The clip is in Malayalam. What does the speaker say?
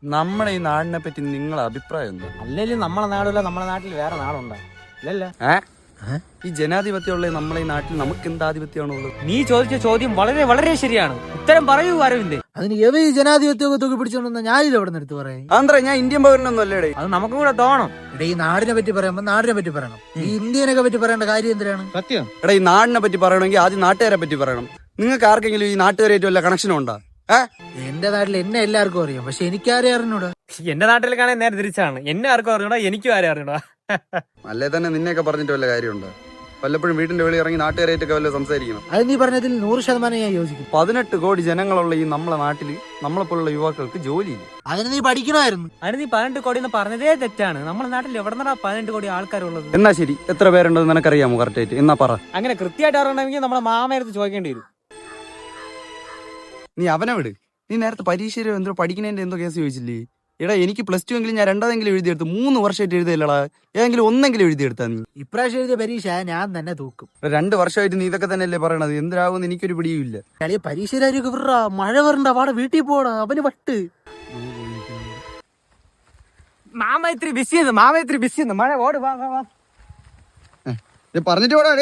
നമ്മുടെ ഈ നാടിനെ പറ്റി നിങ്ങളെ അഭിപ്രായം എന്താ? അല്ലെങ്കിൽ നമ്മളെ നാടല്ല, നമ്മളെ നാട്ടിൽ വേറെ നാടുണ്ടോ? ഇല്ലല്ലോ. ഈ ജനാധിപത്യമുള്ള നമ്മളെ ഈ നാട്ടിൽ നമുക്ക് എന്ത് ആധിപത്യമാണുള്ളത്? നീ ചോദിച്ച ചോദ്യം വളരെ വളരെ ശരിയാണ്. ഉത്തരം പറയൂ അരവിന്ദ്. അതിന് എവ ഈ ജനാധിപത്യമൊക്കെ തൂക്കി പിടിച്ചോണ്ടെന്ന് ഞാനിത് എവിടെ നിന്ന് എടുത്ത് പറയാം? ആന്ധ്ര, ഞാൻ ഇന്ത്യൻ പൗരനൊന്നും അല്ലേടേ. അത് നമുക്കും കൂടെ തോന്നണം. ഈ നാടിനെ പറ്റി പറയുമ്പോ നാടിനെ പറ്റി പറയണം. ഈ ഇന്ത്യനെ പറ്റി പറയേണ്ട കാര്യം എന്തിനാണ്? സത്യം. എടാ, ഈ നാടിനെ പറ്റി പറയണമെങ്കിൽ ആദ്യം നാട്ടുകാരെ പറ്റി പറയണം. നിങ്ങൾക്ക് ആർക്കെങ്കിലും ഈ നാട്ടുകാരായിട്ട് വല്ല കണക്ഷനും ഉണ്ടോ? എന്റെ നാട്ടിൽ എന്നെ എല്ലാവർക്കും അറിയാം, പക്ഷെ എനിക്കാരെ അറിഞ്ഞൂടാ. എന്റെ നാട്ടിൽ കാണാൻ നേരെ തിരിച്ചാണ്. എന്നെ ആർക്കും അറിഞ്ഞൂടാ, എനിക്കും ആരും അറിഞ്ഞൂടാ. അല്ലേ തന്നെ നിന്നെയൊക്കെ പറഞ്ഞിട്ട് വല്ല കാര്യമുണ്ടോ? വല്ലപ്പോഴും വീട്ടിന്റെ വെളി ഇറങ്ങി നാട്ടുകാരായിട്ടൊക്കെ വല്ല സംസാരിക്കണം. അത് നീ പറഞ്ഞതിൽ 100% ഞാൻ യോജിക്കും. 18 കോടി ജനങ്ങളുള്ള ഈ നമ്മളെ നാട്ടിൽ നമ്മളെപ്പോലുള്ള യുവാക്കൾക്ക് ജോലിയില്ല. അതിന് നീ പഠിക്കണമായിരുന്നു. അതിന് നീ 18 കോടി എന്ന് പറഞ്ഞതേ തെറ്റാണ്. നമ്മുടെ നാട്ടിൽ എവിടെ നിന്നാ 18 കോടി ആൾക്കാരുള്ളത്? എന്നാ ശരി, എത്ര പേരുണ്ടെന്ന് നിനക്കറിയാമോ കറക്റ്റായിട്ട്? എന്നാ പറ. അങ്ങനെ കൃത്യമായിട്ട് അറിയണമെങ്കിൽ നമ്മളെ മാമയടുത്ത് ചോദിക്കേണ്ടി വരും. നീ അവനെ വിട്. നീ നേരത്തെ പരീക്ഷയിൽ എന്തോ പഠിക്കുന്നതിന്റെ എന്തോ കേസ് ചോദിച്ചില്ലേ? എടാ, എനിക്ക് +2 എങ്കിലും ഞാൻ 2 എഴുതിയെടുത്ത് 3 വർഷമായിട്ട് എഴുതിയല്ലടാ. ഏതെങ്കിലും ഒന്നെങ്കിലും എഴുതിയെടുത്താ നീ? ഇപ്രാവശ്യം എഴുതിയ പരീക്ഷ ഞാൻ തന്നെ തൂക്കും. 2 വർഷമായിട്ട് നീ ഇതൊക്കെ തന്നെയല്ലേ പറയണത്? എന്തിനാകുമെന്ന് എനിക്കൊരു പിടിയുമില്ല. കളിയ പരീക്ഷയിലായിരിക്കും വിടാ. മഴ വരണ്ട, പാടെ വീട്ടിൽ പോടാ. അവന് വട്ട്. മാമ ഇത്തിരി ബിസിയെന്ന് മഴ ഓട് വാ. പറഞ്ഞിട്ട് പോടാ.